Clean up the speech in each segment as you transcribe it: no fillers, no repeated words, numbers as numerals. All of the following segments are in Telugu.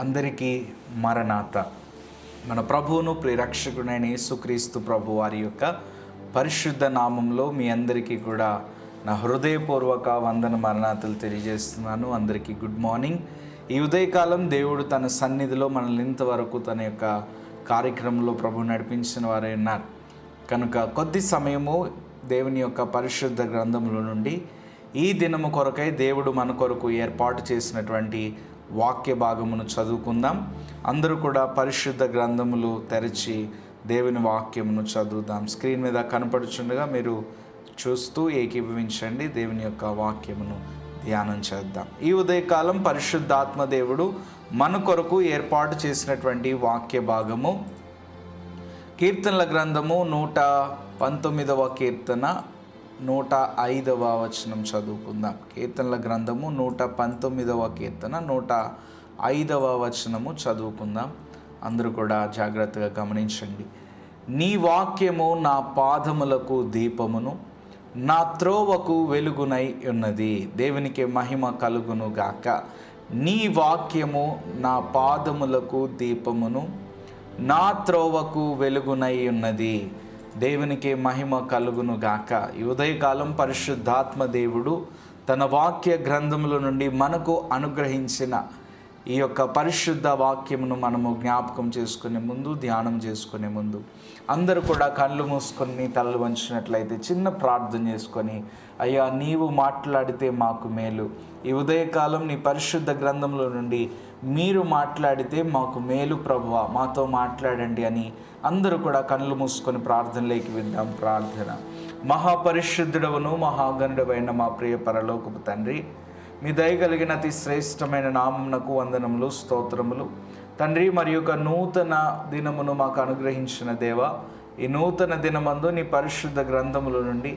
అందరికీ మరణాత. మన ప్రభువును ప్రియరక్షకుడైన యేసుక్రీస్తు ప్రభు వారి యొక్క పరిశుద్ధ నామంలో మీ అందరికీ కూడా నా హృదయపూర్వక వందన మరణాతలు తెలియజేస్తున్నాను. అందరికీ గుడ్ మార్నింగ్. ఈ ఉదయకాలం దేవుడు తన సన్నిధిలో మనల్ని ఇంతవరకు తన యొక్క కార్యక్రమంలో ప్రభు నడిపించిన వారే ఉన్నారు కనుక కొద్ది సమయము దేవుని యొక్క పరిశుద్ధ గ్రంథంలో నుండి ఈ దినము కొరకై దేవుడు మన కొరకు ఏర్పాటు చేసినటువంటి వాక్య భాగమును చదువుకుందాం. అందరూ కూడా పరిశుద్ధ గ్రంథములు తెరిచి దేవుని వాక్యమును చదువుదాం. స్క్రీన్ మీద కనపడుచుండగా మీరు చూస్తూ ఏకీభవించండి. దేవుని యొక్క వాక్యమును ధ్యానం చేద్దాం. ఈ ఉదయకాలం పరిశుద్ధాత్మ దేవుడు మన కొరకు ఏర్పాటు చేసినటువంటి వాక్య భాగము కీర్తనల గ్రంథము 119వ కీర్తన 105వ వచనం చదువుకుందాం. కీర్తనల గ్రంథము 119వ కీర్తన 105వ వచనము చదువుకుందాం. అందరూ కూడా జాగ్రత్తగా గమనించండి. నీ వాక్యము నా పాదములకు దీపమును, నా త్రోవకు వెలుగునై ఉన్నది. దేవునికి మహిమ కలుగును గాక. నీ వాక్యము నా పాదములకు దీపమును, నా త్రోవకు వెలుగునై ఉన్నది. దేవునికి మహిమ కలుగును గాక. ఈ ఉదయకాలం పరిశుద్ధాత్మ దేవుడు తన వాక్య గ్రంథముల నుండి మనకు అనుగ్రహించిన ఈ యొక్క పరిశుద్ధ వాక్యమును మనము జ్ఞాపకం చేసుకునే ముందు, ధ్యానం చేసుకునే ముందు అందరూ కూడా కళ్ళు మూసుకొని తలలు వంచినట్లయితే చిన్న ప్రార్థన చేసుకొని, అయ్యా నీవు మాట్లాడితే మాకు మేలు. ఈ ఉదయకాలం నీ పరిశుద్ధ గ్రంథంలో నుండి మీరు మాట్లాడితే మాకు మేలు ప్రభువా, మాతో మాట్లాడండి అని అందరూ కూడా కళ్ళు మూసుకొని ప్రార్థనలోకి విద్దాం. ప్రార్థన. మహాపరిశుద్ధుడవును మహాగణుడవైన మా ప్రియ పరలోకపు తండ్రి, మీ దయగలిగిన అతి శ్రేష్టమైన నామమునకు వందనములు, స్తోత్రములు తండ్రి. మరి యొక్క నూతన దినమును మాకు అనుగ్రహించిన దేవ, ఈ నూతన దినమందు నీ పరిశుద్ధ గ్రంథముల నుండి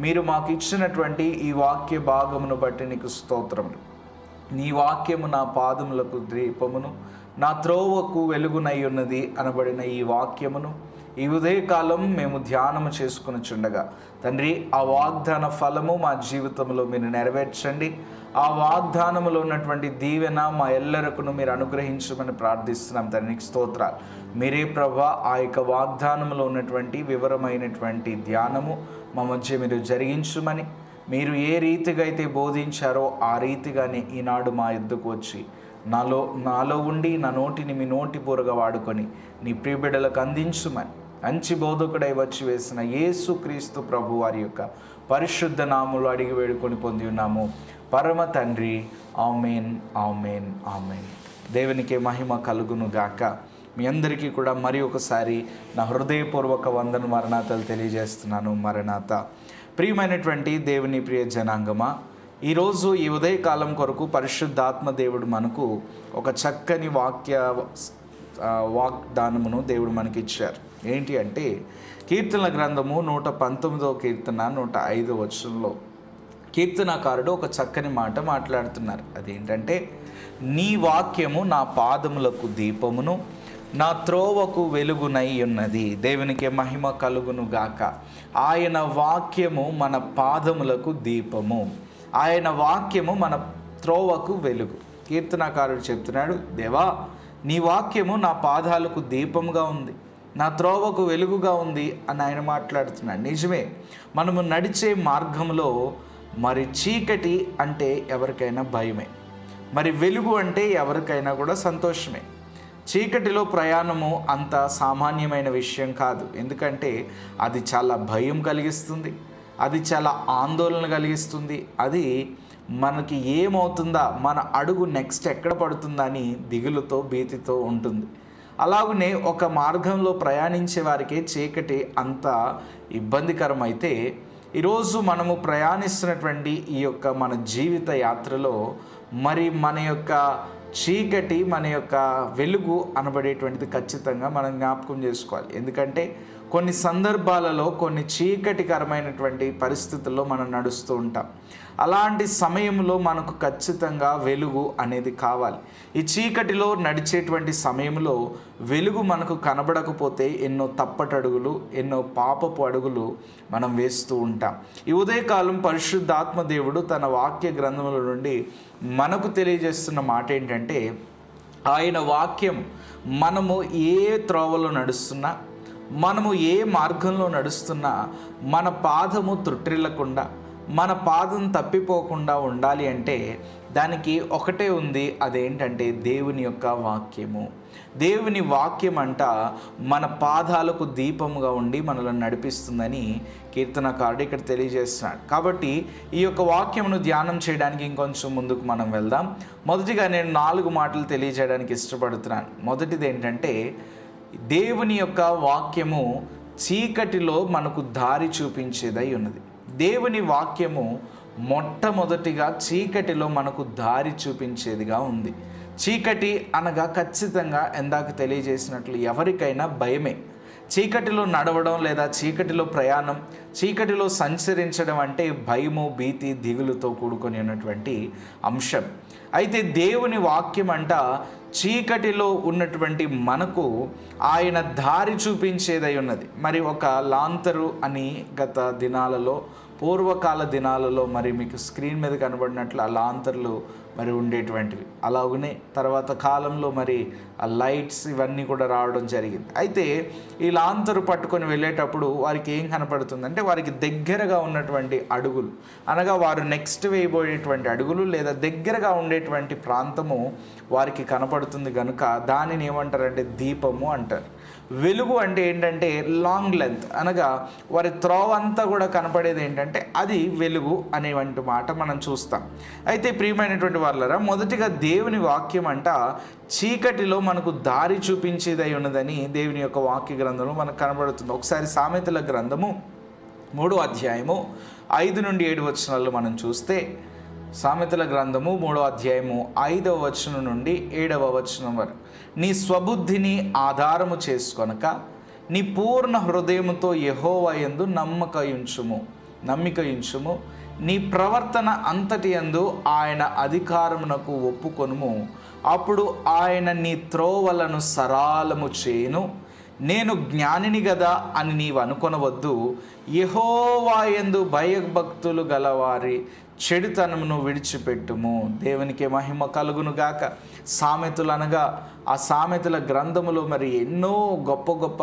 మీరు మాకు ఇచ్చినటువంటి ఈ వాక్య భాగమును బట్టి నీకు స్తోత్రములు. నీ వాక్యము నా పాదములకు దీపమును, నా త్రోవకు వెలుగునై ఉన్నది అనబడిన ఈ వాక్యమును ఈ ఉదయకాలం మేము ధ్యానము చేసుకునిచుండగా తండ్రి, ఆ వాగ్దాన ఫలము మా జీవితంలో మీరు నెరవేర్చండి. ఆ వాగ్దానములో ఉన్నటువంటి దీవెన మా ఎల్లరకును మీరు అనుగ్రహించమని ప్రార్థిస్తున్నాం. తండ్రికి స్తోత్రాలు. మీరే ప్రభా ఆ యొక్క వాగ్దానములో ఉన్నటువంటి వివరమైనటువంటి ధ్యానము మా మధ్య మీరు జరిగించమని, మీరు ఏ రీతిగా అయితే బోధించారో ఆ రీతిగానే ఈనాడు మా యుద్ధకు వచ్చి నాలో ఉండి నా నోటిని మీ నోటి పూరగా వాడుకొని నీ ప్రియబిడ్డలకు అందించుమని మంచి బోధకుడై వచ్చి వేసిన యేసుక్రీస్తు ప్రభు వారి యొక్క పరిశుద్ధ నామములో అడిగి వేడుకొని పొంది ఉన్నాము పరమ తండ్రి. ఆమేన్, ఆమేన్, ఆమేన్. దేవునికి మహిమ కలుగును గాక. మీ అందరికీ కూడా మరి ఒకసారి నా హృదయపూర్వక వందన మరణాతలు తెలియజేస్తున్నాను. మరణాత. ప్రియమైనటువంటి దేవుని ప్రియ జనాంగమా, ఈరోజు ఈ ఉదయకాలం కొరకు పరిశుద్ధాత్మ దేవుడు మనకు ఒక చక్కని వాగ్దానమును దేవుడు మనకి ఇచ్చారు. ఏంటి అంటే కీర్తనల గ్రంథము 119వ కీర్తన 105వ వచనంలో కీర్తనకారుడు ఒక చక్కని మాట మాట్లాడుతున్నారు. అదేంటంటే, నీ వాక్యము నా పాదములకు దీపమును, నా త్రోవకు వెలుగునై ఉన్నది. దేవునికి మహిమ కలుగును గాక. ఆయన వాక్యము మన పాదములకు దీపము, ఆయన వాక్యము మన త్రోవకు వెలుగు. కీర్తనకారుడు చెప్తున్నాడు, దేవా నీ వాక్యము నా పాదాలకు దీపముగా ఉంది, నా త్రోవకు వెలుగుగా ఉంది అని ఆయన మాట్లాడుతున్నాడు. నిజమే, మనము నడిచే మార్గంలో మరి చీకటి అంటే ఎవరికైనా భయమే, మరి వెలుగు అంటే ఎవరికైనా కూడా సంతోషమే. చీకటిలో ప్రయాణము అంత సామాన్యమైన విషయం కాదు. ఎందుకంటే అది చాలా భయం కలిగిస్తుంది, అది చాలా ఆందోళన కలిగిస్తుంది. అది మనకి ఏమవుతుందా, మన అడుగు నెక్స్ట్ ఎక్కడ పడుతుందా అని దిగులుతో భీతితో ఉంటుంది. అలాగనే ఒక మార్గంలో ప్రయాణించే వారికి చీకటి అంత ఇబ్బందికరమైతే, ఈరోజు మనము ప్రయాణిస్తున్నటువంటి ఈ యొక్క మన జీవిత యాత్రలో మరి మన యొక్క చీకటి, మన యొక్క వెలుగు అనబడేటువంటిది ఖచ్చితంగా మనం జ్ఞాపకం చేసుకోవాలి. ఎందుకంటే కొన్ని సందర్భాలలో కొన్ని చీకటికరమైనటువంటి పరిస్థితుల్లో మనం నడుస్తూ ఉంటాం. అలాంటి సమయంలో మనకు ఖచ్చితంగా వెలుగు అనేది కావాలి. ఈ చీకటిలో నడిచేటువంటి సమయంలో వెలుగు మనకు కనబడకపోతే ఎన్నో తప్పటడుగులు, ఎన్నో పాపపు అడుగులు మనం వేస్తూ ఉంటాం. ఈ ఉదయకాలం పరిశుద్ధాత్మ దేవుడు తన వాక్య గ్రంథముల నుండి మనకు తెలియజేస్తున్న మాట ఏంటంటే, ఆయన వాక్యం మనము ఏ త్రోవలో నడుస్తున్నా, మనము ఏ మార్గంలో నడుస్తున్నా మన పాదము త్రుట్టిల్లకుండా, మన పాదం తప్పిపోకుండా ఉండాలి అంటే దానికి ఒకటే ఉంది, అదేంటంటే దేవుని యొక్క వాక్యము. దేవుని వాక్యం అంట మన పాదాలకు దీపముగా ఉండి మనల్ని నడిపిస్తుందని కీర్తనకారుడు ఇక్కడ తెలియజేస్తున్నాడు. కాబట్టి ఈ యొక్క వాక్యమును ధ్యానం చేయడానికి ఇంకొంచెం ముందుకు మనం వెళ్దాం. మొదటిగా నేను 4 మాటలు తెలియజేయడానికి ఇష్టపడుతున్నాను. మొదటిది ఏంటంటే, దేవుని యొక్క వాక్యము చీకటిలో మనకు దారి చూపించేదై ఉన్నది. దేవుని వాక్యము మొట్టమొదటిగా చీకటిలో మనకు దారి చూపించేదిగా ఉంది. చీకటి అనగా ఖచ్చితంగా ఇందాక తెలియజేసినట్లు ఎవరికైనా భయమే. చీకటిలో నడవడం లేదా చీకటిలో ప్రయాణం, చీకటిలో సంచరించడం అంటే భయము, భీతి, దిగులుతో కూడుకొని ఉన్నటువంటి అంశం. అయితే దేవుని వాక్యం అంట చీకటిలో ఉన్నటువంటి మనకు ఆయన దారి చూపించేదై ఉన్నది. మరి ఒక లాంతరు అని గత దినాలలో, పూర్వకాల దినాలలో మరి మీకు స్క్రీన్ మీద కనబడినట్లు ఆ లాంతర్లు మరి ఉండేటువంటివి. అలాగనే తర్వాత కాలంలో మరి ఆ లైట్స్ ఇవన్నీ కూడా రావడం జరిగింది. అయితే ఈ లాంతరు పట్టుకొని వెళ్ళేటప్పుడు వారికి ఏం కనపడుతుందంటే, వారికి దగ్గరగా ఉన్నటువంటి అడుగులు అనగా వారు నెక్స్ట్ వేయబోయేటువంటి అడుగులు లేదా దగ్గరగా ఉండేటువంటి ప్రాంతము వారికి కనపడుతుంది కనుక దానిని ఏమంటారంటే దీపము అంటారు. వెలుగు అంటే ఏంటంటే లాంగ్ లెంత్ అనగా వారి త్రోవ అంతా కూడా కనపడేది ఏంటంటే అది వెలుగు అనేటువంటి మాట మనం చూస్తాం. అయితే ప్రియమైనటువంటి వాళ్ళరా, మొదటిగా దేవుని వాక్యం అంట చీకటిలో మనకు దారి చూపించేదై ఉన్నదని దేవుని యొక్క వాక్య గ్రంథంలో మనకు కనబడుతుంది. ఒకసారి సామెతల గ్రంథము 3వ అధ్యాయము 5 నుండి 7 వచనాల్లో మనం చూస్తే, సామెతల గ్రంథము 3వ అధ్యాయము 5వ వచనం నుండి 7వ వచనం వరకు, నీ స్వబుద్ధిని ఆధారము చేసుకొనక నీ పూర్ణ హృదయముతో యెహోవా యందు నమ్మిక ఉంచుము, నీ ప్రవర్తన అంతటి యందు ఆయన అధికారమునకు ఒప్పుకొనుము, అప్పుడు ఆయన నీ త్రోవలను సరాలము చేయును. నేను జ్ఞానిని గదా అని నీవు అనుకొనవద్దు, యెహోవా యందు భయభక్తులు గలవారి చెడుతనమును విడిచిపెట్టుము. దేవునికి మహిమ కలుగును గాక. సామెతలు అనగా ఆ సామెతల గ్రంథములో మరి ఎన్నో గొప్ప గొప్ప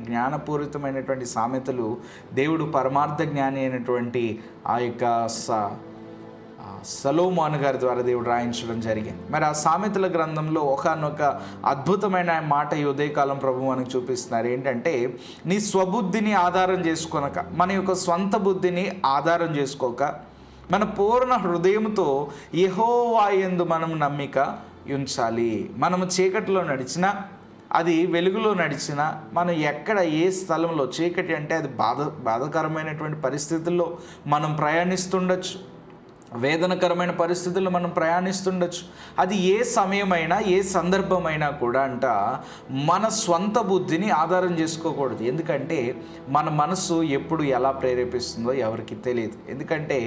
జ్ఞానపూరితమైనటువంటి సామెతలు దేవుడు పరమార్థ జ్ఞాని అయినటువంటి ఆ యొక్క సొలొమోను గారి ద్వారా దేవుడు రాయించడం జరిగింది. మరి ఆ సామెతల గ్రంథంలో ఒకనొక అద్భుతమైన మాట ఈ ఉదయకాలం ప్రభు మనకు చూపిస్తున్నారు. ఏంటంటే, నీ స్వబుద్ధిని ఆధారం చేసుకోనక, మన యొక్క స్వంత బుద్ధిని ఆధారం చేసుకోక, మన పూర్ణ హృదయంతో యెహోవా యందు మనం నమ్మిక ఉంచాలి. మనము చీకటిలో నడిచినా, అది వెలుగులో నడిచినా, మనం ఎక్కడ ఏ స్థలంలో, చీకటి అంటే అది బాధకరమైనటువంటి పరిస్థితుల్లో మనం ప్రయాణిస్తుండొచ్చు, వేదనకరమైన పరిస్థితుల్లో మనం ప్రయాణిస్తుండొచ్చు. అది ఏ సమయమైనా ఏ సందర్భమైనా కూడా అంట మన స్వంత బుద్ధిని ఆధారం చేసుకోకూడదు. ఎందుకంటే మన మనసు ఎప్పుడు ఎలా ప్రేరేపిస్తుందో ఎవరికి తెలియదు. ఎందుకంటే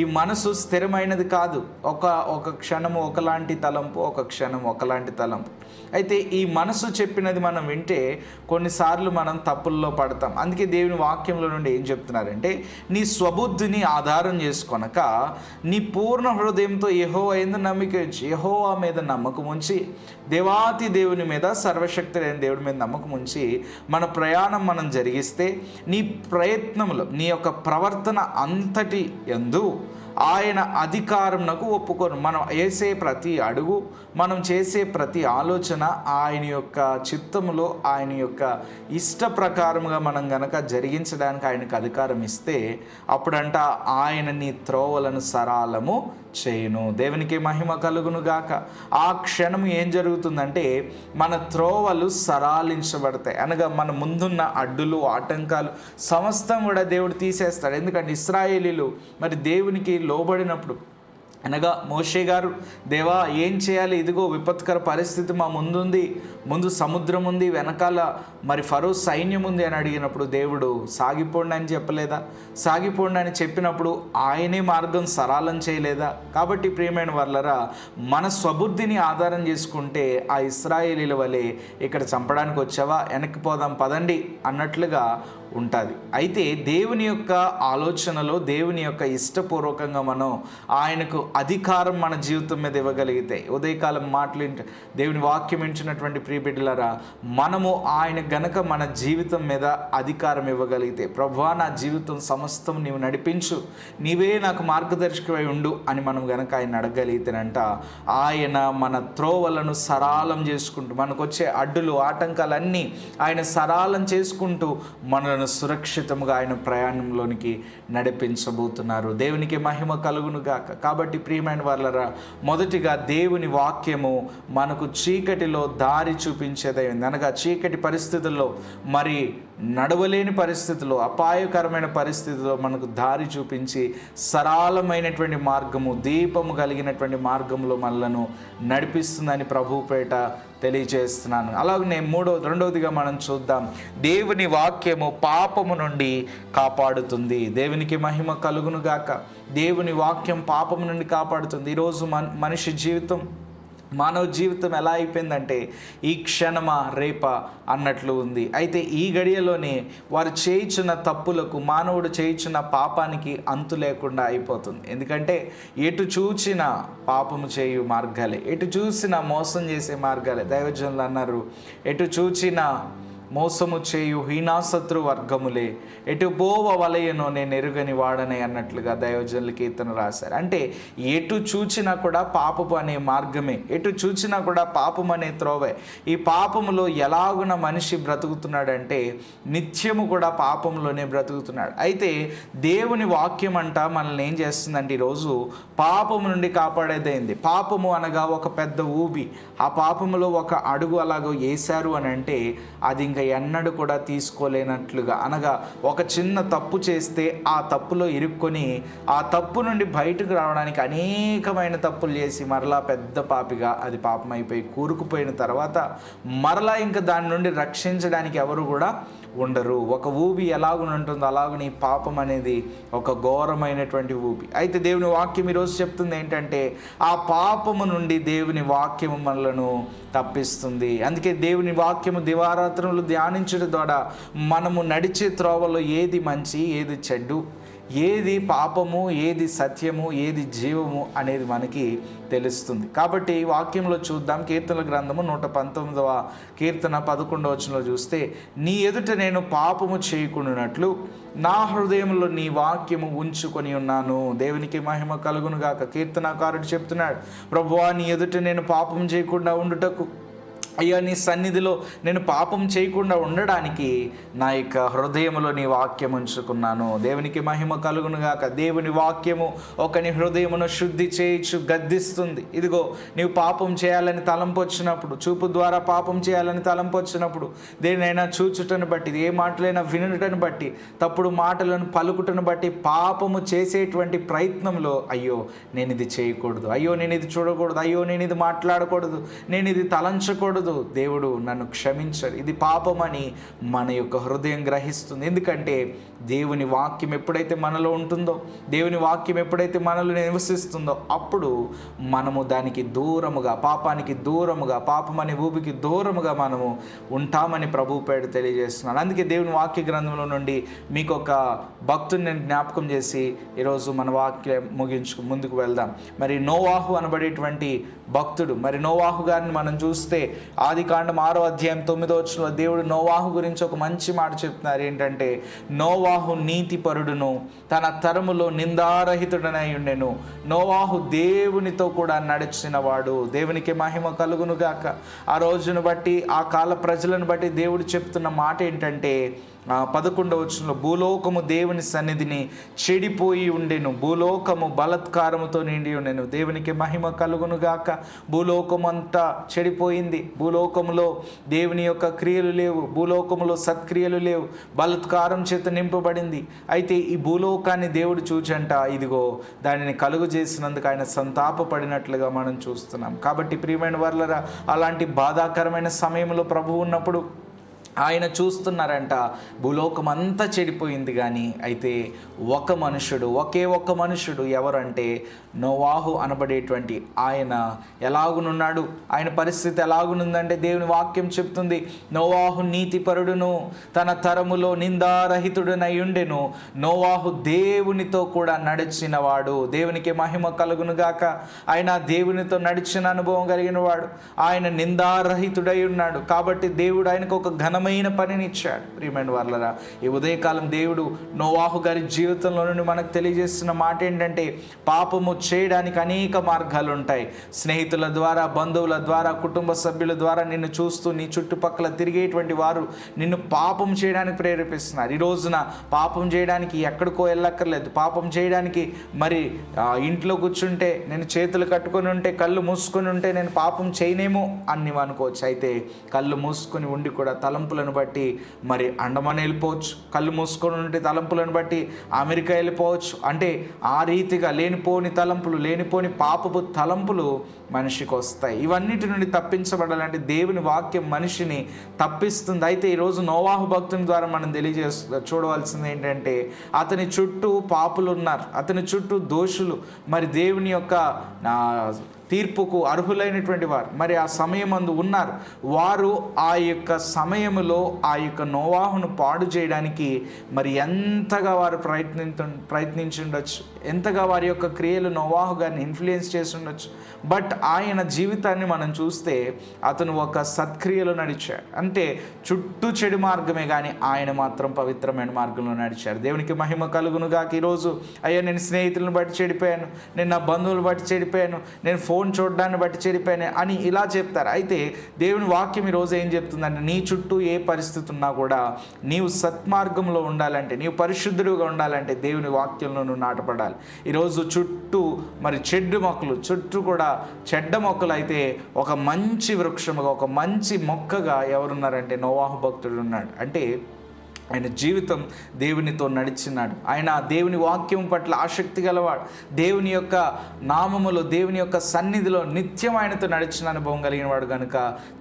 ఈ మనసు స్థిరమైనది కాదు. ఒక క్షణము ఒకలాంటి తలంపు, ఒక క్షణం ఒకలాంటి తలంపు. అయితే ఈ మనసు చెప్పినది మనం వింటే కొన్నిసార్లు మనం తప్పుల్లో పడతాం. అందుకే దేవుని వాక్యంలో నుండి ఏం చెప్తున్నారంటే, నీ స్వబుద్ధిని ఆధారం చేసుకొనక నీ పూర్ణ హృదయంతో యెహోవా యందు నమ్మిక ఉంచి, యెహోవా మీద నమ్మకం ఉంచి, దేవాతి దేవుని మీద, సర్వశక్తి లేని దేవుడి మీద నమ్మకం ఉంచి మన ప్రయాణం మనం జరిగిస్తే, నీ ప్రయత్నములు, నీ యొక్క ప్రవర్తన అంతటి యందు ఆయన అధికారంనకు ఒప్పుకోను. మనం వేసే ప్రతి అడుగు, మనం చేసే ప్రతి ఆలోచన ఆయన యొక్క చిత్తములో, ఆయన యొక్క ఇష్ట ప్రకారముగా మనం గనక జరిగించడానికి ఆయనకు అధికారం ఇస్తే, అప్పుడంట ఆయన నీ త్రోవలను సరాలము చేయును. దేవునికి మహిమ కలుగును గాక. ఆ క్షణం ఏం జరుగుతుందంటే మన త్రోవలు సరాలించబడతాయి. అనగా మన ముందున్న అడ్డులు, ఆటంకాలు సమస్తం కూడా దేవుడు తీసేస్తాడు. ఎందుకంటే ఇశ్రాయేలీలు మరి దేవునికి లోబడినప్పుడు, అనగా మోషే గారు, దేవా ఏం చేయాలి, ఇదిగో విపత్కర పరిస్థితి మా ముందుంది, ముందు సముద్రం ఉంది, వెనకాల మరి ఫరో సైన్యం ఉంది అని అడిగినప్పుడు దేవుడు సాగిపోండి అని చెప్పలేదా? సాగిపోండి అని చెప్పినప్పుడు ఆయనే మార్గం సరళం చేయలేదా? కాబట్టి ప్రియమైన వాళ్ళరా, మన స్వబుద్ధిని ఆధారం చేసుకుంటే ఆ ఇశ్రాయేలీల వలె ఇక్కడ చంపడానికి వచ్చావా, వెనక్కి పోదాం పదండి అన్నట్లుగా ఉంటుంది. అయితే దేవుని యొక్క ఆలోచనలో, దేవుని యొక్క ఇష్టపూర్వకంగా మనం ఆయనకు అధికారం మన జీవితం మీద ఇవ్వగలిగితే, ఉదయకాలం దేవుని వాక్యం వింటున్నటువంటి ప్రియ బిడ్డలారా, మనము ఆయన గనక మన జీవితం మీద అధికారం ఇవ్వగలిగితే, ప్రభువా నా జీవితం సమస్తం నీవు నడిపించు, నీవే నాకు మార్గదర్శకమై ఉండు అని మనం గనక ఆయన అడగగలిగితేనంట, ఆయన మన త్రోవలను సరాలం చేసుకుంటూ, మనకు వచ్చే అడ్డులు ఆటంకాలన్నీ ఆయన సరాలం చేసుకుంటూ మనలను సురక్షితంగా ఆయన ప్రయాణంలోనికి నడిపించబోతున్నారు. దేవునికి మహిమ కలుగును గాక. కాబట్టి ప్రియమైన వాళ్ళరా, మొదటిగా దేవుని వాక్యము మనకు చీకటిలో దారి చూపించేదైంది. అనగా చీకటి పరిస్థితుల్లో, మరి నడవలేని పరిస్థితుల్లో, అపాయకరమైన పరిస్థితుల్లో మనకు దారి చూపించి సరళమైనటువంటి మార్గము, దీపము కలిగినటువంటి మార్గంలో మనలను నడిపిస్తుందని ప్రభువుపేట తెలియజేస్తున్నాను. అలాగనే రెండవదిగా మనం చూద్దాం, దేవుని వాక్యము పాపము నుండి కాపాడుతుంది. దేవునికి మహిమ కలుగును గాక. దేవుని వాక్యం పాపము నుండి కాపాడుతుంది. ఈరోజు మనిషి జీవితం, మానవ జీవితం ఎలా అయిపోయిందంటే ఈ క్షణమా రేపా అన్నట్లు ఉంది. అయితే ఈ గడియలోనే వారు చేయించిన తప్పులకు, మానవుడు చేయించిన పాపానికి అంతు లేకుండా అయిపోతుంది. ఎందుకంటే ఎటు చూచినా పాపము చేయు మార్గాలే, ఎటు చూసినా మోసం చేసే మార్గాలే. దైవజనులు అన్నారు, ఎటు చూచినా మోసము చేయు హీనాశత్రు వర్గములే, ఎటు పోవ వలయనో నేను ఎరుగని వాడనే అన్నట్లుగా దైవజనులు కీర్తన రాశారు. అంటే ఎటు చూచినా కూడా పాపము అనే మార్గమే, ఎటు చూచినా కూడా పాపం అనే త్రోవే. ఈ పాపములో ఎలాగున మనిషి బ్రతుకుతున్నాడంటే నిత్యము కూడా పాపంలోనే బ్రతుకుతున్నాడు. అయితే దేవుని వాక్యం అంట మనల్ని ఏం చేస్తుందంటే ఈరోజు పాపము నుండి కాపాడేదైంది. పాపము అనగా ఒక పెద్ద ఊబి, ఆ పాపములో ఒక అడుగు అలాగో వేశారు అని అంటే అది ఇంకా ఎన్నడూ కూడా తీసుకోలేనట్లుగా, అనగా ఒక చిన్న తప్పు చేస్తే ఆ తప్పులో ఇరుక్కొని ఆ తప్పు నుండి బయటకు రావడానికి అనేకమైన తప్పులు చేసి మరలా పెద్ద పాపిగా అది పాపం అయిపోయి కూరుకుపోయిన తర్వాత మరలా ఇంకా దాని నుండి రక్షించడానికి ఎవరు కూడా ఉండరు. ఒక ఊబి ఎలాగుంటుందో అలాగని పాపం అనేది ఒక ఘోరమైనటువంటి ఊబి. అయితే దేవుని వాక్యం ఈరోజు చెప్తుంది ఏంటంటే ఆ పాపము నుండి దేవుని వాక్యము మనలను తప్పిస్తుంది. అందుకే దేవుని వాక్యము దివారాత్రములు ధ్యానించడం ద్వారా మనము నడిచే త్రోవలో ఏది మంచి, ఏది చెడ్డు, ఏది పాపము, ఏది సత్యము, ఏది జీవము అనేది మనకి తెలుస్తుంది. కాబట్టి వాక్యంలో చూద్దాం. కీర్తనల గ్రంథము 119వ కీర్తన 11వ వచనంలో చూస్తే, నీ ఎదుట నేను పాపము చేయకుండానట్లు నా హృదయంలో నీ వాక్యము ఉంచుకొని ఉన్నాను. దేవునికి మహిమ కలుగును గాక. కీర్తనాకారుడు చెప్తున్నాడు, ప్రభువా నీ ఎదుట నేను పాపం చేయకుండా ఉండుటకు, అయ్యా నీ సన్నిధిలో నేను పాపం చేయకుండా ఉండడానికి నా యొక్క హృదయంలో నీ వాక్యం ఉంచుకున్నాను. దేవునికి మహిమ కలుగునుగాక. దేవుని వాక్యము ఒకని హృదయమును శుద్ధి చేయించు గద్దిస్తుంది. ఇదిగో నీవు పాపం చేయాలని తలంపు వచ్చినప్పుడు, చూపు ద్వారా పాపం చేయాలని తలంపు వచ్చినప్పుడు, దేనైనా చూచుటను బట్టి, ఏ మాటలైనా వినుటను బట్టి, తప్పుడు మాటలను పలుకుటను బట్టి పాపము చేసేటువంటి ప్రయత్నంలో అయ్యో నేను ఇది చేయకూడదు, అయ్యో నేను ఇది చూడకూడదు, అయ్యో నేను ఇది మాట్లాడకూడదు, నేను ఇది తలంచకూడదు, దేవుడు నన్ను క్షమించడు, ఇది పాపమని మన యొక్క హృదయం గ్రహిస్తుంది. ఎందుకంటే దేవుని వాక్యం ఎప్పుడైతే మనలో ఉంటుందో, దేవుని వాక్యం ఎప్పుడైతే మనలో నివసిస్తుందో అప్పుడు మనము దానికి దూరముగా, పాపానికి దూరముగా, పాపం అనే ఊపికి దూరముగా మనము ఉంటామని ప్రభువు పేరు తెలియజేస్తున్నాను. అందుకే దేవుని వాక్య గ్రంథంలో నుండి మీకు ఒక భక్తుని నేను జ్ఞాపకం చేసి ఈరోజు మన వాక్యం ముందుకు వెళ్దాం. మరి నోవాహు అనబడేటువంటి భక్తుడు, మరి నోవాహు గారిని మనం చూస్తే ఆదికాండం 6వ అధ్యాయం 9వ వచనంలో దేవుడు నోవాహు గురించి ఒక మంచి మాట చెప్తున్నారు. ఏంటంటే నోవాహు నీతిపరుడును తన తరములో నిందారహితుడనై ఉండెను. నోవాహు దేవునితో కూడా నడిచిన వాడు. దేవునికి మహిమ కలుగును గాక. ఆ రోజును బట్టి, ఆ కాల ప్రజలను బట్టి దేవుడు చెప్తున్న మాట ఏంటంటే 11వ వచనంలో, భూలోకము దేవుని సన్నిధిని చెడిపోయి ఉండెను, భూలోకము బలత్కారముతో నిండి ఉండెను. దేవునికి మహిమ కలుగును గాక. భూలోకము అంతా చెడిపోయింది. భూలోకములో దేవుని యొక్క క్రియలు లేవు, భూలోకములో సత్క్రియలు లేవు, బలత్కారం చేత నింపబడింది. అయితే ఈ భూలోకాన్ని దేవుడు చూచంట ఇదిగో దానిని కలుగు చేసినందుకు ఆయన సంతాపపడినట్లుగా మనం చూస్తున్నాం. కాబట్టి ప్రియమైన వర్లరా, అలాంటి బాధాకరమైన సమయంలో ప్రభువు ఉన్నప్పుడు ఆయన చూస్తున్నారంట. భూలోకం అంతా చెడిపోయింది, కానీ అయితే ఒకే ఒక్క మనుషుడు ఎవరంటే నోవాహు అనబడేటువంటి ఆయన ఎలాగునున్నాడు. ఆయన పరిస్థితి ఎలాగునుందంటే దేవుని వాక్యం చెప్తుంది, నోవాహు నీతిపరుడును తన తరములో నిందారహితుడునై ఉండెను. నోవాహు దేవునితో కూడా నడిచినవాడు. దేవునికి మహిమ కలుగునుగాక. ఆయన దేవునితో నడిచిన అనుభవం కలిగిన వాడు. ఆయన నిందారహితుడై ఉన్నాడు. కాబట్టి దేవుడు ఆయనకు ఒక ఘనమైన పనిని ఇచ్చాడు. ప్రియమైన వారలారా, ఈ ఉదయకాలం దేవుడు నోవాహు గారి జీవితంలో నుండి మనకు తెలియజేస్తున్న మాట ఏంటంటే, పాపము చేయడానికి అనేక మార్గాలు ఉంటాయి. స్నేహితుల ద్వారా, బంధువుల ద్వారా, కుటుంబ సభ్యుల ద్వారా నిన్ను చూస్తూ నీ చుట్టుపక్కల తిరిగేటువంటి వారు నిన్ను పాపం చేయడానికి ప్రేరేపిస్తున్నారు. ఈ రోజున పాపం చేయడానికి ఎక్కడికో వెళ్ళక్కర్లేదు. పాపం చేయడానికి మరి ఇంట్లో కూర్చుంటే, నేను చేతులు కట్టుకొని ఉంటే, కళ్ళు మూసుకొని ఉంటే నేను పాపం చేయనేమో అని నువ్వు అనుకోవచ్చు. అయితే కళ్ళు మూసుకొని ఉండి కూడా తలంపులను బట్టి మరి అండమాన్ వెళ్ళిపోవచ్చు. కళ్ళు మూసుకొని ఉంటే తలంపులను బట్టి అమెరికా వెళ్ళిపోవచ్చు. అంటే ఆ రీతిగా లేనిపోని తలంపులు, లేనిపోని పాపపు తలంపులు మనిషికి వస్తాయి. ఇవన్నిటి నుండి తప్పించబడాలంటే దేవుని వాక్యం మనిషిని తప్పిస్తుంది. అయితే ఈరోజు నోవాహు భక్తుని ద్వారా మనం చూడవలసింది ఏంటంటే, అతని చుట్టూ పాపులు ఉన్నారు, అతని చుట్టూ దోషులు, మరి దేవుని యొక్క తీర్పుకు అర్హులైనటువంటి వారు మరి ఆ సమయమందు ఉన్నారు. వారు ఆ యొక్క సమయములో ఆ యొక్క నోవాహును పాడు చేయడానికి మరి ఎంతగా వారు ప్రయత్నించి ఉండొచ్చు, ఎంతగా వారి యొక్క క్రియలు నోవాహు గారిని ఇన్ఫ్లుయెన్స్ చేసి ఉండొచ్చు. బట్ ఆయన జీవితాన్ని మనం చూస్తే అతను ఒక సత్క్రియలో నడిచాడు. అంటే చుట్టూ చెడు మార్గమే, కానీ ఆయన మాత్రం పవిత్రమైన మార్గంలో నడిచాడు. దేవునికి మహిమ కలుగునుగాక. ఈరోజు అయ్యా నేను స్నేహితులను బట్టి చెడిపోయాను, నేను నా బంధువులు బట్టి చెడిపోయాను, నేను ఫోన్ చూడడాన్ని బట్టి చెడిపోయాను అని ఇలా చెప్తారు. అయితే దేవుని వాక్యం ఈరోజు ఏం చెప్తుందంటే, నీ చుట్టూ ఏ పరిస్థితి ఉన్నా కూడా నీవు సత్మార్గంలో ఉండాలంటే, నీవు పరిశుద్ధుడిగా ఉండాలంటే దేవుని వాక్యంలో నువ్వు నాటపడాలి. ఈరోజు చుట్టూ మరి చెడ్డు మొక్కలు, చుట్టూ కూడా చెడ్డ మొక్కలు అయితే ఒక మంచి వృక్షముగా, ఒక మంచి మొక్కగా ఎవరున్నారంటే నోవాహు భక్తుడు ఉన్నాడు. అంటే ఆయన జీవితం దేవునితో నడిచినాడు. ఆయన దేవుని వాక్యం పట్ల ఆసక్తి గలవాడు. దేవుని యొక్క నామములో, దేవుని యొక్క సన్నిధిలో నిత్యం ఆయనతో నడిచిన అనుభవం కలిగిన వాడు కనుక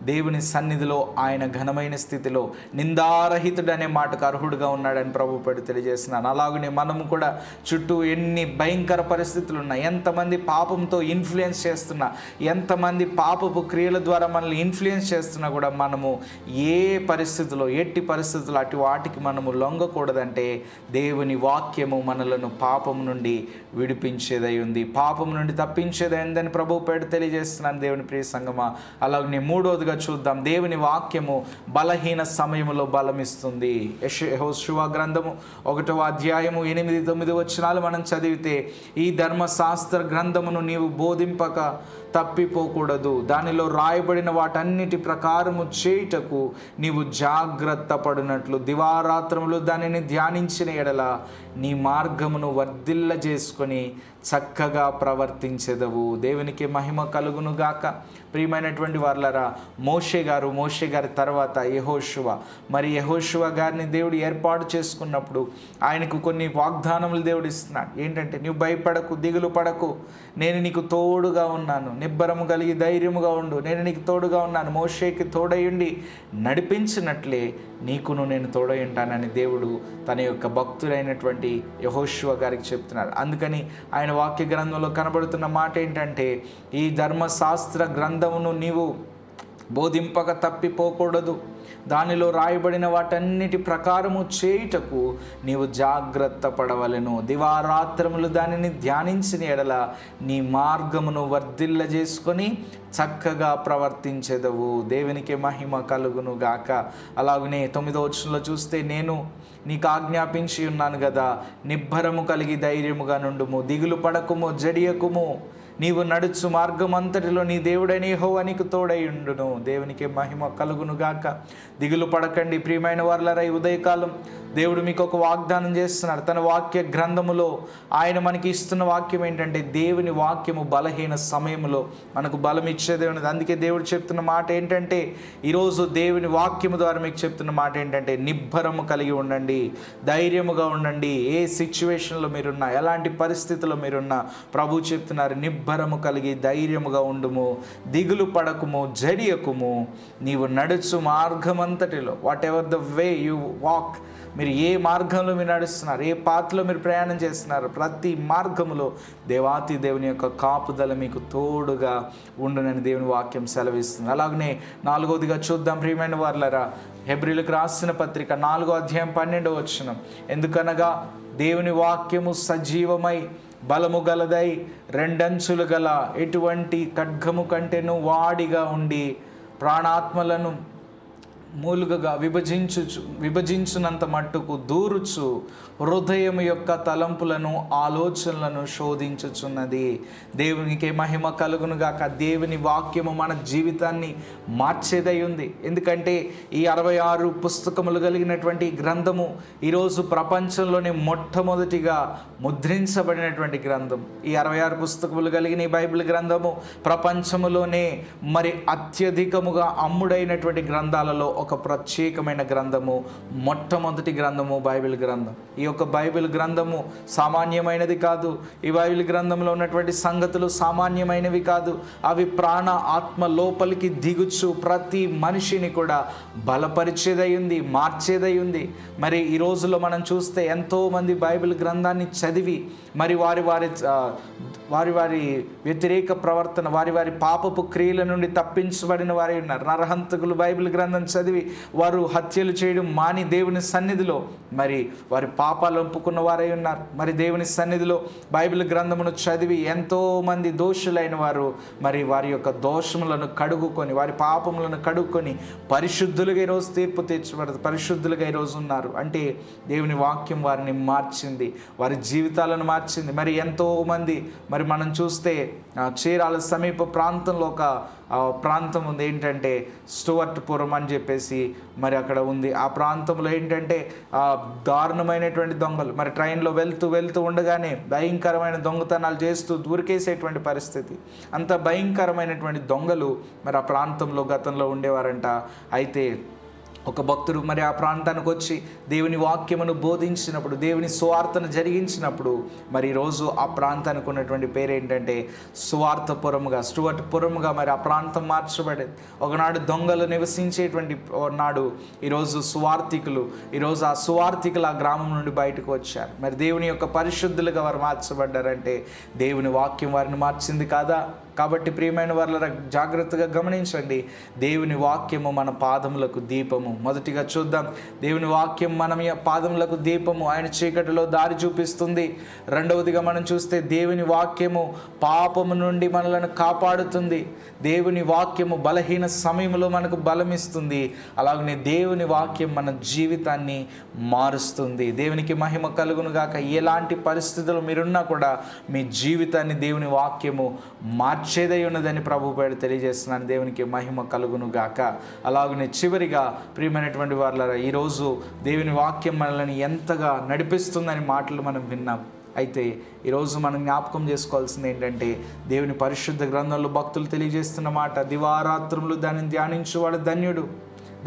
దేవుని సన్నిధిలో ఆయన ఘనమైన స్థితిలో నిందారహితుడు అనే మాటకు అర్హుడుగా ఉన్నాడని ప్రభు పేరు తెలియజేస్తున్నాను. అలాగనే మనము కూడా చుట్టూ ఎన్ని భయంకర పరిస్థితులు ఉన్నాయి, ఎంతమంది పాపంతో ఇన్ఫ్లుయెన్స్ చేస్తున్నా, ఎంతమంది పాపపు క్రియల ద్వారా మనల్ని ఇన్ఫ్లుయెన్స్ చేస్తున్నా కూడా మనము ఏ పరిస్థితుల్లో, ఎట్టి పరిస్థితుల్లో అటు వాటికి మనము లొంగకూడదంటే దేవుని వాక్యము మనలను పాపం నుండి విడిపించేదై ఉంది, పాపం నుండి తప్పించేదైందని ప్రభు పేరు తెలియజేస్తున్నాను. దేవుని ప్రియ సంగమా, అలాగే మూడోదిగా చూద్దాం, దేవుని వాక్యము బలహీన సమయంలో బలమిస్తుంది. యెహోషువ గ్రంథము 1వ అధ్యాయము 8-9 వచనాలు మనం చదివితే, ఈ ధర్మశాస్త్ర గ్రంథమును నీవు బోధింపక తప్పిపోకూడదు, దానిలో రాయబడిన వాటన్నిటి ప్రకారము చేయుటకు నీవు జాగ్రత్త పడినట్లు దివారాత్రములు దానిని ధ్యానించిన ఎడల నీ మార్గమును వర్ధిల్ల చేసుకొని చక్కగా ప్రవర్తించెదవు. దేవునికి మహిమ కలుగునుగాక. ప్రియమైనటువంటి వారలారా, మోషే గారి తర్వాత యెహోషువ, మరి యెహోషువ గారిని దేవుడు ఏర్పాటు చేసుకున్నప్పుడు ఆయనకు కొన్ని వాగ్దానములు దేవుడు ఇస్తున్నాడు. ఏంటంటే, నీవు భయపడకు, దిగులు పడకు, నేను నీకు తోడుగా ఉన్నాను, నిబ్బరము కలిగి ధైర్యముగా ఉండు, నేను నీకు తోడుగా ఉన్నాను, మోషేకి తోడయుండి నడిపించినట్లే నీకును నేను తోడై ఉంటానని దేవుడు తన యొక్క భక్తులైనటువంటి యెహోషువ గారికి చెప్తున్నారు. అందుకని ఆయన వాక్య గ్రంథంలో కనబడుతున్న మాట ఏంటంటే, ఈ ధర్మశాస్త్ర గ్రంథమును నీవు బోధింపక తప్పిపోకూడదు, దానిలో రాయబడిన వాటన్నిటి ప్రకారము చేయుటకు నీవు జాగ్రత్త పడవలెను, దివారాత్రములు దానిని ధ్యానించిన ఎడల నీ మార్గమును వర్ధిల్ల చేసుకొని చక్కగా ప్రవర్తించెదవు. దేవునికి మహిమ కలుగును గాక. అలాగనే 9వ వచనంలో చూస్తే, నేను నీకు ఆజ్ఞాపించి ఉన్నాను కదా, నిబ్బరము కలిగి ధైర్యముగా నుండుము, దిగులు పడకుము, జడియకుము, నీవు నడుచు మార్గం అంతటిలో నీ దేవుడైన యెహోవా నీకు తోడై ఉండును. దేవునికి మహిమ కలుగును గాక. దిగులు పడకండి ప్రియమైన వారలారా. ఈ ఉదయకాలం దేవుడు మీకు ఒక వాగ్దానం చేస్తున్నారు. తన వాక్య గ్రంథములో ఆయన మనకి ఇస్తున్న వాక్యం ఏంటంటే, దేవుని వాక్యము బలహీన సమయంలో మనకు బలం ఇచ్చేదే ఉన్నది. అందుకే దేవుడు చెప్తున్న మాట ఏంటంటే, ఈరోజు దేవుని వాక్యము ద్వారా మీకు చెప్తున్న మాట ఏంటంటే, నిబ్బరము కలిగి ఉండండి, ధైర్యముగా ఉండండి. ఏ సిచ్యువేషన్లో మీరున్నా, ఎలాంటి పరిస్థితుల్లో మీరున్నా ప్రభు చెప్తున్నారు, నిబ్బరము కలిగి ధైర్యముగా ఉండుము, దిగులు పడకుము, జడియకుము. నీవు నడుచు మార్గమంతటిలో, whatever the way you walk, మీరు ఏ మార్గంలో మీరు నడుస్తున్నారు, ఏ పాత్రలో మీరు ప్రయాణం చేస్తున్నారు, ప్రతి మార్గములో దేవాతి దేవుని యొక్క కాపుదల మీకు తోడుగా ఉండునని దేవుని వాక్యం సెలవిస్తుంది. అలాగనే 4వదిగా చూద్దాం ప్రియమైన వారలారా, హెబ్రీలకు రాసిన పత్రిక 4వ అధ్యాయం 12వ వచనం. ఎందుకనగా దేవుని వాక్యము సజీవమై బలము గలదై రెండంచులు గల ఎటువంటి ఖడ్గము కంటేను వాడిగా ఉండి ప్రాణాత్మలను మూలుగగా విభజించునంత మట్టుకు దూరుచు హృదయం యొక్క తలంపులను ఆలోచనలను శోధించుచున్నది. దేవునికి మహిమ కలుగును గాక. దేవుని వాక్యము మన జీవితాన్ని మార్చేదై ఉంది. ఎందుకంటే ఈ 66 పుస్తకములు కలిగినటువంటి గ్రంథము ఈరోజు ప్రపంచంలోనే మొట్టమొదటిగా ముద్రించబడినటువంటి గ్రంథం. ఈ 66 పుస్తకములు కలిగిన ఈ బైబిల్ గ్రంథము ప్రపంచములోనే మరి అత్యధికముగా అమ్ముడైనటువంటి గ్రంథాలలో ఒక ప్రత్యేకమైన గ్రంథము, మొట్టమొదటి గ్రంథము బైబిల్ గ్రంథం. ఈ యొక్క బైబిల్ గ్రంథము సామాన్యమైనది కాదు. ఈ బైబిల్ గ్రంథంలో ఉన్నటువంటి సంగతులు సామాన్యమైనవి కాదు. అవి ప్రాణ ఆత్మ లోపలికి దిగుచు ప్రతి మనిషిని కూడా బలపరిచేదై ఉంది, మార్చేదై ఉంది. మరి ఈ రోజుల్లో మనం చూస్తే ఎంతోమంది బైబిల్ గ్రంథాన్ని చదివి మరి వారి వ్యతిరేక ప్రవర్తన, వారి పాపపు క్రియల నుండి తప్పించబడిన వారు ఉన్నారు. నరహంతకులు బైబిల్ గ్రంథం చదివి వారు హత్యలు చేయడం మాని దేవుని సన్నిధిలో మరి వారి పాపాలు ఒప్పుకున్న వారై ఉన్నారు. మరి దేవుని సన్నిధిలో బైబిల్ గ్రంథమును చదివి ఎంతోమంది దోషులైన వారు మరి వారి యొక్క దోషములను కడుగుకొని, వారి పాపములను కడుక్కొని పరిశుద్ధులుగా ఈరోజు తీర్పు తీర్చబడదు, పరిశుద్ధులుగా ఈరోజు ఉన్నారు. అంటే దేవుని వాక్యం వారిని మార్చింది, వారి జీవితాలను మార్చింది. మరి ఎంతోమంది మరి మనం చూస్తే చీరాల సమీప ప్రాంతంలో ఒక ప్రాంతం ఉంది, ఏంటంటే స్టువర్ట్పురం అని చెప్పేసి మరి అక్కడ ఉంది. ఆ ప్రాంతంలో ఏంటంటే దారుణమైనటువంటి దొంగలు మరి ట్రైన్లో వెళ్తూ ఉండగానే భయంకరమైన దొంగతనాలు చేస్తూ దూరికేసేటువంటి పరిస్థితి. అంత భయంకరమైనటువంటి దొంగలు మరి ఆ ప్రాంతంలో గతంలో ఉండేవారంట. అయితే ఒక భక్తుడు మరి ఆ ప్రాంతానికి వచ్చి దేవుని వాక్యమును బోధించినప్పుడు, దేవుని సువార్తను జరిగించినప్పుడు మరి ఈరోజు ఆ ప్రాంతానికి ఉన్నటువంటి పేరు ఏంటంటే స్టువర్ట్పురముగా మరి ఆ ప్రాంతం మార్చబడేది. ఒకనాడు దొంగలు నివసించేటువంటి నాడు ఈరోజు ఈరోజు ఆ సువార్థికులు ఆ గ్రామం నుండి బయటకు వచ్చారు. మరి దేవుని యొక్క పరిశుద్ధులుగా వారు మార్చబడ్డారంటే దేవుని వాక్యం వారిని మార్చింది కాదా? కాబట్టి ప్రియమైన వారులారా, జాగ్రత్తగా గమనించండి. దేవుని వాక్యము మన పాదములకు దీపము. మొదటిగా చూద్దాం, దేవుని వాక్యం మన పాదములకు దీపము, ఆయన చీకటిలో దారి చూపిస్తుంది. రెండవదిగా మనం చూస్తే దేవుని వాక్యము పాపము నుండి మనలను కాపాడుతుంది. దేవుని వాక్యము బలహీన సమయంలో మనకు బలమిస్తుంది. అలాగనే దేవుని వాక్యం మన జీవితాన్ని మారుస్తుంది. దేవునికి మహిమ కలుగును గాక. ఎలాంటి పరిస్థితులు మీరున్నా కూడా మీ జీవితాన్ని దేవుని వాక్యము మార్చేదై ఉన్నదని ప్రభు పేరు తెలియజేస్తున్నాను. దేవునికి మహిమ కలుగును గాక. అలాగనే చివరిగా ప్రియమైనటువంటి వారులారా, ఈరోజు దేవుని వాక్యం మనల్ని ఎంతగా నడిపిస్తుందని మాటలు మనం విన్నాం. అయితే ఈరోజు మనం జ్ఞాపకం చేసుకోవాల్సింది ఏంటంటే, దేవుని పరిశుద్ధ గ్రంథంలో భక్తులు తెలియజేస్తున్న మాట, దివారాత్రములు దానిని ధ్యానించువాడు ధన్యుడు.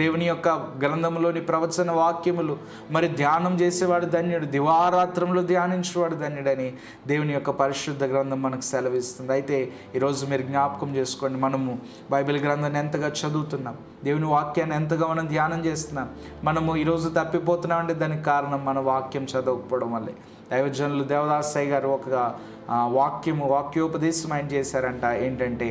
దేవుని యొక్క గ్రంథంలోని ప్రవచన వాక్యములు మరి ధ్యానం చేసేవాడు ధన్యుడు, దివారాత్రములు ధ్యానించేవాడు ధన్యుడని దేవుని యొక్క పరిశుద్ధ గ్రంథం మనకు సెలవిస్తుంది. అయితే ఈరోజు మీరు జ్ఞాపకం చేసుకోండి, మనము బైబిల్ గ్రంథాన్ని ఎంతగా చదువుతున్నాం, దేవుని వాక్యాన్ని ఎంతగా మనం ధ్యానం చేస్తున్నాం. మనము ఈరోజు తప్పిపోతున్నామంటే దానికి కారణం మన వాక్యం చదవకపోవడం వల్లే. దైవజనులు దేవదాసయ్య గారు ఒక వాక్యోపదేశం ఆయన చేశారంట. ఏంటంటే,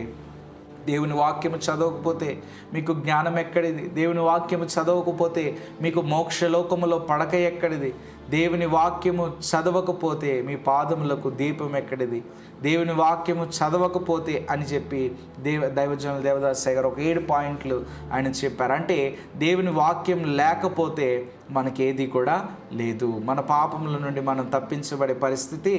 దేవుని వాక్యము చదవకపోతే మీకు జ్ఞానం ఎక్కడిది? దేవుని వాక్యము చదవకపోతే మీకు మోక్షలోకములో పడక ఎక్కడిది? దేవుని వాక్యము చదవకపోతే మీ పాదములకు దీపం ఎక్కడిది? దేవుని వాక్యము చదవకపోతే అని చెప్పి దైవజనులు దేవదాసయ్య గారు ఒక 7 పాయింట్లు ఆయన చెప్పారు. అంటే దేవుని వాక్యం లేకపోతే మనకేది కూడా లేదు, మన పాపముల నుండి మనం తప్పించబడే పరిస్థితి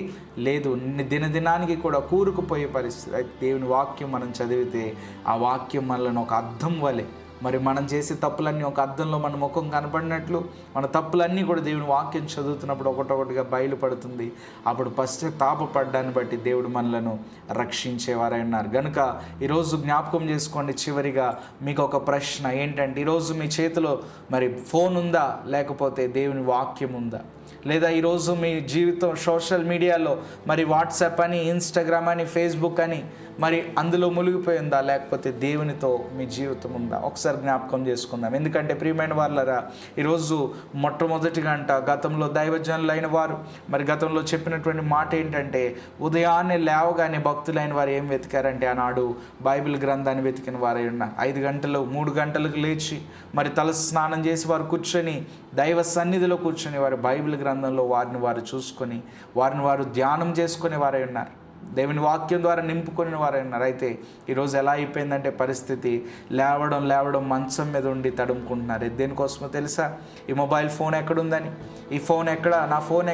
లేదు, దినదినానికి కూడా కూరుకుపోయే పరిస్థితి. అయితే దేవుని వాక్యం మనం చదివితే ఆ వాక్యం మనల్ని ఒక అద్దం వలె మరి మనం చేసే తప్పులన్నీ ఒక అద్దంలో మన ముఖం కనపడినట్లు మన తప్పులన్నీ కూడా దేవుని వాక్యం చదువుతున్నప్పుడు ఒకటొకటిగా బయలుపడుతుంది. అప్పుడు పశ్చాత్తాపపడ్డాన్ని బట్టి దేవుడు మనలను రక్షించేవారై ఉన్నారు. కనుక ఈరోజు జ్ఞాపకం చేసుకోండి. చివరిగా మీకు ఒక ప్రశ్న ఏంటంటే, ఈరోజు మీ చేతిలో మరి ఫోన్ ఉందా, లేకపోతే దేవుని వాక్యం ఉందా? లేదా ఈరోజు మీ జీవితం సోషల్ మీడియాలో మరి వాట్సాప్ అని, ఇన్స్టాగ్రామ్ అని, ఫేస్బుక్ అని మరి అందులో మునిగిపోయిందా, లేకపోతే దేవునితో మీ జీవితం ఉందా? ఒకసారి జ్ఞాపకం చేసుకుందాం. ఎందుకంటే ప్రియమైన వాళ్ళరా, ఈరోజు మొట్టమొదటిగా గతంలో దైవజనులైన వారు మరి గతంలో చెప్పినటువంటి మాట ఏంటంటే, ఉదయాన్నే లేవగానే భక్తులైన వారు ఏం వెతికారంటే, ఆనాడు బైబిల్ గ్రంథాన్ని వెతికిన వారై ఉన్నారు. 5 గంటలు 3 గంటలకు లేచి మరి తల స్నానం చేసి వారు కూర్చొని దైవ సన్నిధిలో కూర్చొని వారు బైబిల్ గ్రంథంలో వారిని వారు చూసుకొని వారిని వారు ధ్యానం చేసుకునే వారై ఉన్నారు. దేవుని వాక్యం ద్వారా నింపుకొని వారై ఉన్నారు. అయితే ఈరోజు ఎలా అయిపోయిందంటే పరిస్థితి, లేవడం మంచం మీద ఉండి తడుముకుంటున్నారు. దేనికోసమో తెలుసా? ఈ మొబైల్ ఫోన్ ఎక్కడుందని, ఈ ఫోన్ ఎక్కడా, నా ఫోన్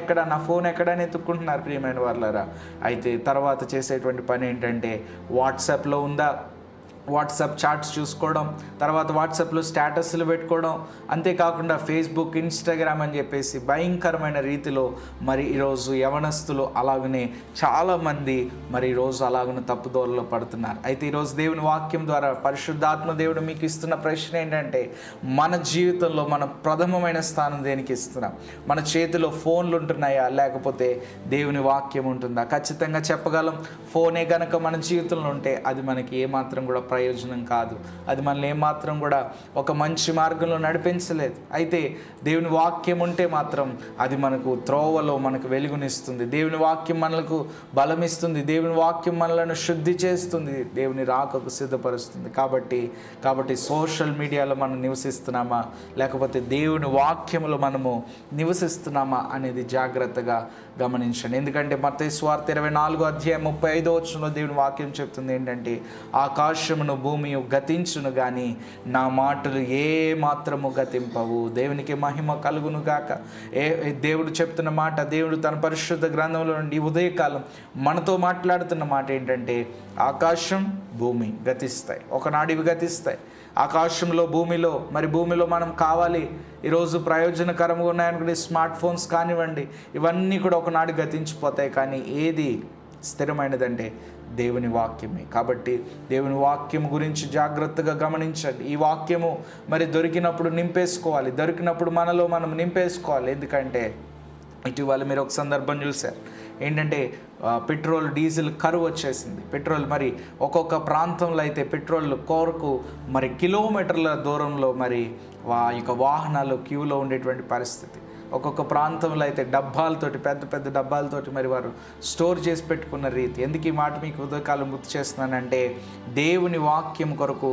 ఎక్కడా అని ఎత్తుక్కుంటున్నారు ప్రియమైన వాళ్ళరా. అయితే తర్వాత చేసేటువంటి పని ఏంటంటే, వాట్సాప్లో ఉందా, వాట్సాప్ చాట్స్ చూసుకోవడం, తర్వాత వాట్సాప్లో స్టేటస్లు పెట్టుకోవడం, అంతేకాకుండా ఫేస్బుక్, ఇన్స్టాగ్రామ్ అని చెప్పేసి భయంకరమైన రీతిలో మరి ఈరోజు యవనస్తులు అలాగనే చాలామంది మరి ఈరోజు అలాగనే తప్పుదోవలో పడుతున్నారు. అయితే ఈరోజు దేవుని వాక్యం ద్వారా పరిశుద్ధాత్మ దేవుడు మీకు ఇస్తున్న ప్రశ్న ఏంటంటే, మన జీవితంలో మన ప్రథమమైన స్థానం దేనికి ఇస్తున్నాం? మన చేతిలో ఫోన్లు ఉంటున్నాయా, లేకపోతే దేవుని వాక్యం ఉంటుందా? ఖచ్చితంగా చెప్పగలం, ఫోనే కనుక మన జీవితంలో ఉంటే అది మనకి ఏమాత్రం కూడా ప్రయోజనం కాదు. అది మనల్ని ఏమాత్రం కూడా ఒక మంచి మార్గంలో నడిపించలేదు. అయితే దేవుని వాక్యం ఉంటే మాత్రం అది మనకు త్రోవలో మనకు వెలుగునిస్తుంది. దేవుని వాక్యం మనకు బలమిస్తుంది. దేవుని వాక్యం మనలను శుద్ధి చేస్తుంది. దేవుని రాకకు సిద్ధపరుస్తుంది. కాబట్టి సోషల్ మీడియాలో మనం నివసిస్తున్నామా, లేకపోతే దేవుని వాక్యములో మనము నివసిస్తున్నామా అనేది జాగ్రత్తగా గమనించండి. ఎందుకంటే మత్తయి సువార్త 24వ అధ్యాయం 35వ వచనంలో దేవుని వాక్యం చెప్తుంది ఏంటంటే, ఆకాశమును భూమియు గతించును గాని నా మాటలు ఏ మాత్రము గతింపవు. దేవునికి మహిమ కలుగును గాక. దేవుడు చెప్తున్న మాట, దేవుడు తన పరిశుద్ధ గ్రంథంలో నుండి ఉదయకాలం మనతో మాట్లాడుతున్న మాట ఏంటంటే, ఆకాశం భూమి గతిస్తాయి, ఒకనాడు ఇవి గతిస్తాయి. ఆకాశంలో భూమిలో మనం కావాలి, ఈరోజు ప్రయోజనకరంగా ఉన్నాయనుకుంటే స్మార్ట్ ఫోన్స్ కానివ్వండి, ఇవన్నీ కూడా ఒకనాడు గతించిపోతాయి. కానీ ఏది స్థిరమైనదంటే దేవుని వాక్యమే. కాబట్టి దేవుని వాక్యం గురించి జాగ్రత్తగా గమనించండి. ఈ వాక్యము మరి దొరికినప్పుడు నింపేసుకోవాలి, దొరికినప్పుడు మనలో మనం నింపేసుకోవాలి. ఎందుకంటే ఇటీవల మీరు ఒక సందర్భం చూశారు ఏంటంటే, పెట్రోల్ డీజిల్ కరువు వచ్చేసింది. పెట్రోల్ మరి ఒక్కొక్క ప్రాంతంలో అయితే పెట్రోల్ కోరకు మరి కిలోమీటర్ల దూరంలో మరి వాహనాలు క్యూలో ఉండేటువంటి పరిస్థితి. ఒక్కొక్క ప్రాంతంలో అయితే డబ్బాలతోటి, పెద్ద డబ్బాలతోటి మరి వారు స్టోర్ చేసి పెట్టుకున్న రీతి. ఎందుకు ఈ మాట మీకు ఉదయకాలం గుర్తు చేస్తున్నానంటే, దేవుని వాక్యం కొరకు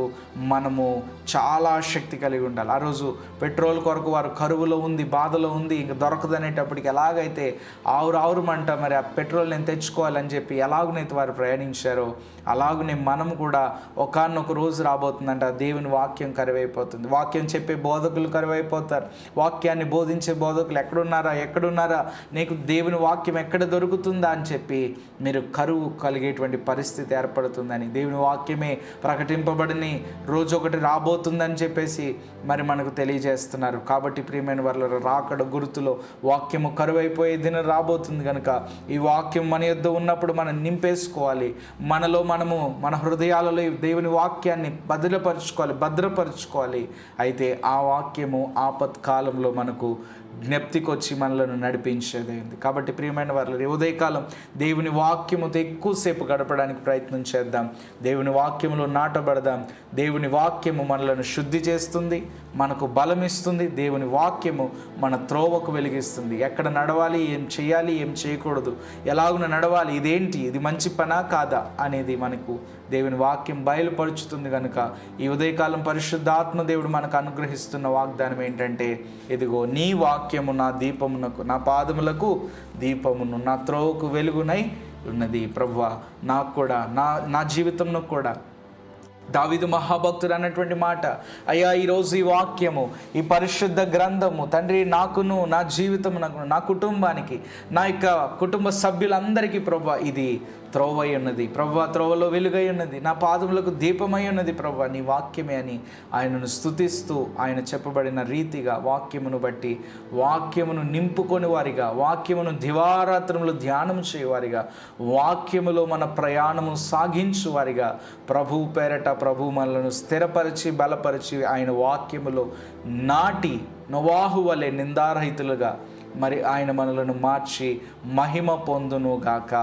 మనము చాలా శక్తి కలిగి ఉండాలి. ఆ రోజు పెట్రోల్ కొరకు వారు కరువులో ఉంది, బాధలో ఉంది, ఇంక దొరకదనేటప్పటికి ఎలాగైతే ఆవురమంట మరి ఆ పెట్రోల్ నేను తెచ్చుకోవాలని చెప్పి ఎలాగనైతే వారు ప్రయాణించారో, అలాగనే మనం కూడా ఒకానొక రోజు రాబోతుందంట దేవుని వాక్యం కరువైపోతుంది. వాక్యం చెప్పే బోధకులు కరువైపోతారు. వాక్యాన్ని బోధించే బోధకులు ఎక్కడున్నారా, నీకు దేవుని వాక్యం ఎక్కడ దొరుకుతుందా అని చెప్పి మీరు కరువు కలిగేటువంటి పరిస్థితి ఏర్పడుతుందని, దేవుని వాక్యమే ప్రకటింపబడిని రోజు ఒకటి రాబోతుందని చెప్పేసి మరి మనకు తెలియజేస్తున్నారు. కాబట్టి ప్రియమైన వాళ్ళ రాకడ గుర్తులో వాక్యము కరువైపోయే దినం రాబోతుంది. కనుక ఈ వాక్యం మన యొద్ద ఉన్నప్పుడు మనం నింపేసుకోవాలి. మనము మన హృదయాలలో దేవుని వాక్యాన్ని భద్రపరచుకోవాలి. అయితే ఆ వాక్యము ఆపత్కాలంలో మనకు జ్ఞప్తికి వచ్చి మనలను నడిపించేదైంది. కాబట్టి ప్రియమైన వారు ఉదయకాలం దేవుని వాక్యముతో ఎక్కువసేపు గడపడానికి ప్రయత్నం చేద్దాం. దేవుని వాక్యములో నాటబడదాం. దేవుని వాక్యము మనలను శుద్ధి చేస్తుంది, మనకు బలం ఇస్తుంది. దేవుని వాక్యము మన త్రోవకు వెలిగిస్తుంది. ఎక్కడ నడవాలి, ఏం చేయాలి, ఏం చేయకూడదు, ఎలాగున నడవాలి, ఇదేంటి, ఇది మంచి పనా కాదా అనేది మనకు దేవుని వాక్యం బయలుపరుచుతుంది. కనుక ఈ ఉదయకాలం పరిశుద్ధాత్మ దేవుడు మనకు అనుగ్రహిస్తున్న వాగ్దానం ఏంటంటే, ఇదిగో నీ వాక్యము నా దీపమునకు, నా పాదములకు దీపమును, నా త్రోవకు వెలుగునై ఉన్నది. ప్రభువా, నాకు కూడా నా జీవితంలో కూడా దావీదు మహాభక్తుడు అన్నటువంటి మాట, అయ్యా ఈరోజు ఈ వాక్యము, ఈ పరిశుద్ధ గ్రంథము తండ్రి నాకును, నా జీవితమునకు, నా కుటుంబానికి, నా యొక్క కుటుంబ సభ్యులందరికీ ప్రభా ఇది త్రోవై ఉన్నది ప్రభా, త్రోవలో వెలుగై ఉన్నది, నా పాదములకు దీపమై ఉన్నది ప్రభా, నీ వాక్యమే అని ఆయనను స్తుతిస్తూ ఆయన చెప్పబడిన రీతిగా వాక్యమును బట్టి వాక్యమును నింపుకొని వారిగా, వాక్యమును దివారాత్రములు ధ్యానం చేయవారిగా, వాక్యములో మన ప్రయాణము సాగించు వారిగా, ప్రభు పేరట ప్రభు మనలను స్థిరపరిచి బలపరిచి ఆయన వాక్యములో నాటి నోవాహు వలె నిందారహితులుగా మరి ఆయన మనలను మార్చి మహిమ పొందును గాక.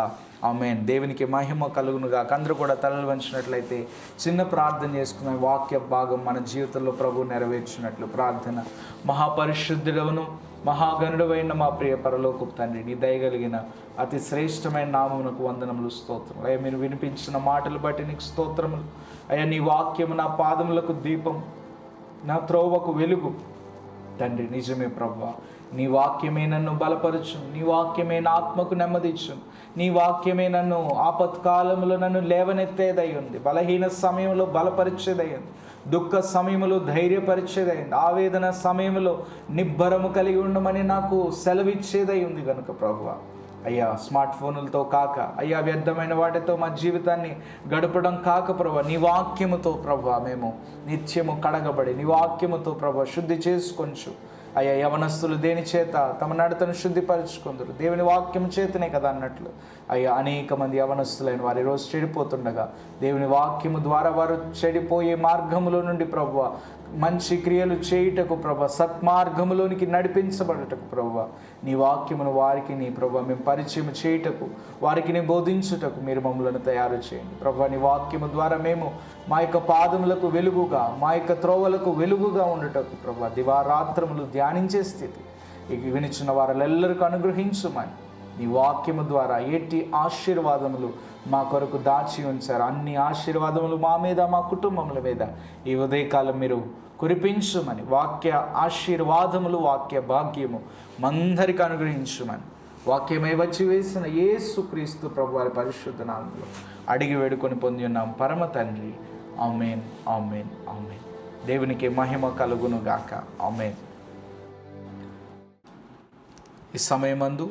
ఆమేన్. దేవునికి మహిమ కలుగును గాక. అందరూ కూడా తలలు వంచినట్లయితే చిన్న ప్రార్థన చేసుకున్న వాక్య భాగం మన జీవితంలో ప్రభు నెరవేర్చినట్లు ప్రార్థన. మహాపరిశుద్ధుడవును మహాగణుడవైన మా ప్రియ పరలోకపు తండ్రి, నీ దయగలిగిన అతి శ్రేష్టమైన నామమునకు వందనములు, స్తోత్రములు. అయ్యా మీరు వినిపించిన మాటలు బట్టి నీకు స్తోత్రములు. అయ్యా నీ వాక్యము నా పాదములకు దీపం, నా త్రోవకు వెలుగు తండ్రి. నిజమే ప్రభువా, నీ వాక్యమే నన్ను బలపరచును, నీ వాక్యమే నా ఆత్మకు నెమ్మదిచ్చును, నీ వాక్యమే నన్ను ఆపత్కాలంలో నన్ను లేవనెత్తేదై ఉంది, బలహీన సమయంలో బలపరిచేదై ఉంది, దుఃఖ సమయంలో ధైర్యపరిచేదైంది, ఆవేదన సమయంలో నిబ్బరము కలిగి ఉండమని నాకు సెలవిచ్చేదై ఉంది కనుక ప్రభువా, అయ్యా స్మార్ట్ ఫోన్లతో కాక, అయ్యా వ్యర్థమైన వాటితో మా జీవితాన్ని గడపడం కాక ప్రభా, నీ వాక్యముతో ప్రభా మేము నిత్యము కడగబడి నీ వాక్యముతో ప్రభా శుద్ధి చేసుకొంచు. అయ్యా యవనస్తులు దేని చేత తమ నడతను శుద్ధిపరచుకుందరు, దేవుని వాక్యం చేతనే కదా అన్నట్లు అయ్యా అనేక మంది యవనస్తులైన వారు ఈరోజు చెడిపోతుండగా దేవుని వాక్యము ద్వారా వారు చెడిపోయే మార్గములో నుండి ప్రభువా మంచి క్రియలు చేయుటకు ప్రభా, సత్మార్గములోనికి నడిపించబడుటకు ప్రభా, నీ వాక్యమును వారికి నీ ప్రభా మేము పరిచయం చేయుటకు, వారికి నీ బోధించుటకు మీరు మమ్మలను తయారు చేయండి ప్రభా. నీ వాక్యము ద్వారా మేము మా యొక్క పాదములకు వెలుగుగా, మా యొక్క త్రోవలకు వెలుగుగా ఉండుటకు ప్రభా దివారాత్రములు ధ్యానించే స్థితి ఇక వినిచిన వారెల్లరికీ అనుగ్రహించుమని నీ వాక్యము ద్వారా ఎట్టి ఆశీర్వాదములు మా కొరకు దాచి ఉంచారు. అన్ని ఆశీర్వాదములు మా మీద, మా కుటుంబముల మీద ఈ ఉదయకాలం మీరు కురిపించుమని, వాక్య ఆశీర్వాదములు, వాక్య భాగ్యము మందరికి అనుగ్రహించుమని వాక్యమై వచ్చి వేసిన యేసుక్రీస్తు ప్రభు వారి పరిశుద్ధ నామములో అడిగి వేడుకొని పొంది ఉన్నాం పరమ తండ్రి. ఆమేన్, ఆమేన్, ఆమేన్. దేవునికి మహిమ కలుగును గాక. ఆమేన్. ఈ సమయమందు